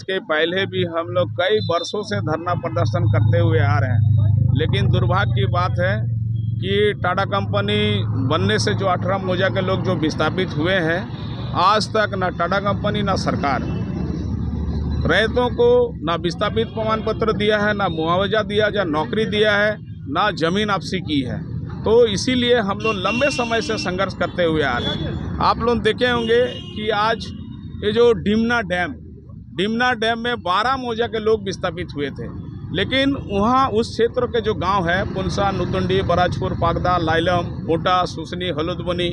इसके पहले भी हम लोग कई वर्षों से धरना प्रदर्शन करते हुए आ रहे हैं, लेकिन दुर्भाग्य की बात है कि टाटा कंपनी बनने से जो 18 मौजा के लोग जो विस्थापित हुए हैं, आज तक ना टाटा कंपनी ना सरकार रैयतों को ना विस्थापित प्रमाण पत्र दिया है, ना मुआवजा दिया, या नौकरी दिया है, ना जमीन वापसी की है। तो इसीलिए हम लोग लंबे समय से संघर्ष करते हुए आ रहे हैं। आप लोग देखे होंगे कि आज ये जो डिमना डैम में 12 मौजा के लोग विस्थापित हुए थे, लेकिन वहाँ उस क्षेत्र के जो गांव है पुनसा, नुतुंडी, बराजपुर, पागदा, लाइलम, कोटा, सुसनी, हलुदबनी,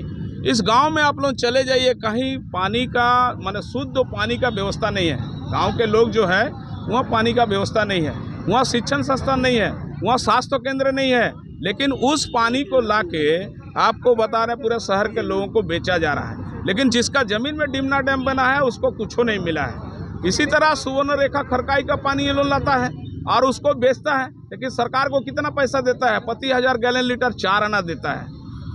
इस गांव में आप लोग चले जाइए, कहीं पानी का माने शुद्ध पानी का व्यवस्था नहीं है। गांव के लोग जो है वहाँ पानी का व्यवस्था नहीं है, वहाँ शिक्षण संस्थान नहीं है, वहाँ स्वास्थ्य केंद्र नहीं है, लेकिन उस पानी को लाके आपको बता रहे पूरे शहर के लोगों को बेचा जा रहा है। लेकिन जिसका जमीन में डिमना डैम बना है उसको कुछ नहीं मिला है। इसी तरह सुवर्ण रेखा खरकाई का पानी ये लोग लाता है और उसको बेचता है, लेकिन सरकार को कितना पैसा देता है? 25,000 गैलन लीटर 4 आना देता है।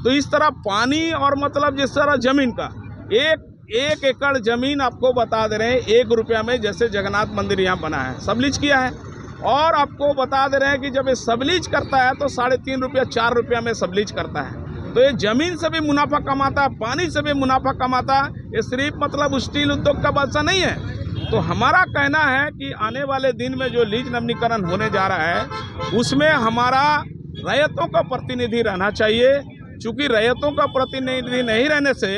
तो इस तरह पानी और मतलब जिस तरह जमीन का एक एकड़ जमीन आपको बता दे रहे हैं 1 रुपया में, जैसे जगन्नाथ मंदिर यहाँ बना है, सबलीज किया है। और आपको बता दे रहे हैं कि जब ये सबलीज करता है तो 3.5 रुपया 4 रुपया में सबलीज करता है। तो ये जमीन से भी मुनाफा कमाता है, पानी से भी मुनाफा कमाता है। ये सिर्फ मतलब स्टील उद्योग का बादशाह नहीं है। तो हमारा कहना है कि आने वाले दिन में जो लीज नवीनीकरण होने जा रहा है उसमें हमारा रैयतों का प्रतिनिधि रहना चाहिए। चूँकि रैयतों का प्रतिनिधि नहीं रहने से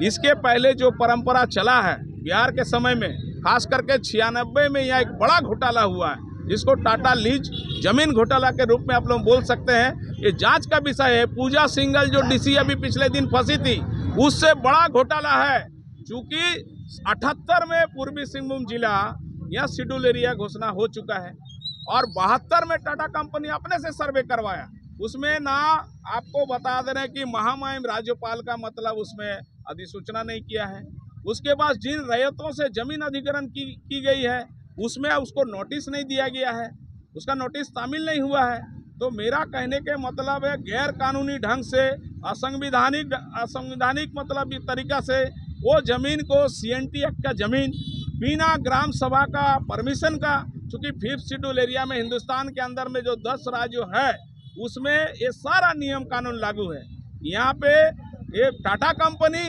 इसके पहले जो परंपरा चला है बिहार के समय में, खास करके 96 में यहाँ एक बड़ा घोटाला हुआ है जिसको टाटा लीज जमीन घोटाला के रूप में आप लोग बोल सकते हैं। ये जांच का विषय है। पूजा सिंघल जो डीसी अभी पिछले दिन फंसी थी, उससे बड़ा घोटाला है। चूँकि 78 में पूर्वी सिंहभूम जिला यह शेड्यूल एरिया घोषणा हो चुका है और 72 में टाटा कंपनी अपने से सर्वे करवाया। उसमें ना आपको बता दे रहे हैं कि महामहिम राज्यपाल का मतलब उसमें अधिसूचना नहीं किया है। उसके बाद जिन रैयतों से जमीन अधिग्रहण की गई है उसमें उसको नोटिस नहीं दिया गया है, उसका नोटिस शामिल नहीं हुआ है। तो मेरा कहने के मतलब है गैर कानूनी ढंग से असंवैधानिक मतलब तरीका से वो जमीन को CNT एक्ट का जमीन बिना ग्राम सभा का परमिशन का, चूँकि 5th शेड्यूल एरिया में हिंदुस्तान के अंदर में जो 10 राज्य है उसमें ये सारा नियम कानून लागू है। यहाँ पे ये टाटा कंपनी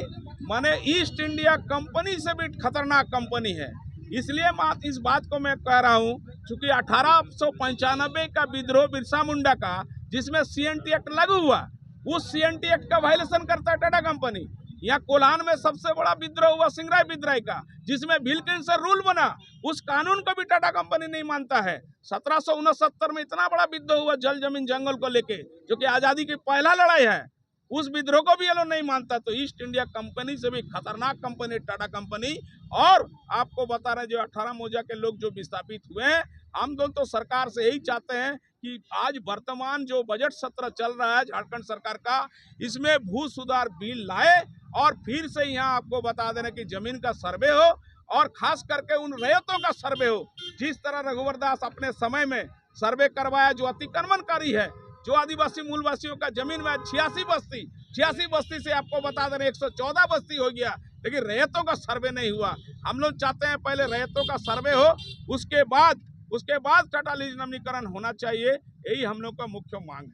माने ईस्ट इंडिया कंपनी से भी खतरनाक कंपनी है। इसलिए इस बात को मैं कह रहा हूँ, चूँकि 1895 का विद्रोह बिरसा मुंडा का जिसमें CNT एक्ट लागू हुआ, उस CNT एक्ट का वायलेशन करता है टाटा कंपनी। यहाँ कोल्हान में सबसे बड़ा विद्रोह हुआ सिंगराय विद्रोह का, जिसमें विल्किंसन रूल बना, उस कानून को भी टाटा कंपनी नहीं मानता है। 1769 में इतना बड़ा विद्रोह हुआ जल जमीन जंगल को लेके, जो कि आज़ादी की पहला लड़ाई है, उस विद्रोह को भी ये लोग नहीं मानता। तो ईस्ट इंडिया कंपनी से भी खतरनाक कंपनी टाटा कंपनी। और आपको बता रहे हैं जो 18 मौजा के लोग जो विस्थापित हुए हैं, हम लोग तो सरकार से यही चाहते हैं कि आज वर्तमान जो बजट सत्र चल रहा है झारखंड सरकार का, इसमें भू सुधार बिल लाए और फिर से यहाँ आपको बता देना कि जमीन का सर्वे हो और खास करके उन रैयतों का सर्वे हो। जिस तरह रघुवर दास अपने समय में सर्वे करवाया जो अतिक्रमणकारी है, जो आदिवासी मूलवासियों का जमीन में 86 बस्ती से आपको बता दें 114 बस्ती हो गया, लेकिन रैयतों का सर्वे नहीं हुआ। हम लोग चाहते हैं पहले रैयतों का सर्वे हो, उसके बाद टाटा लीज नवीनीकरण होना चाहिए। यही हम लोग का मुख्य मांग है।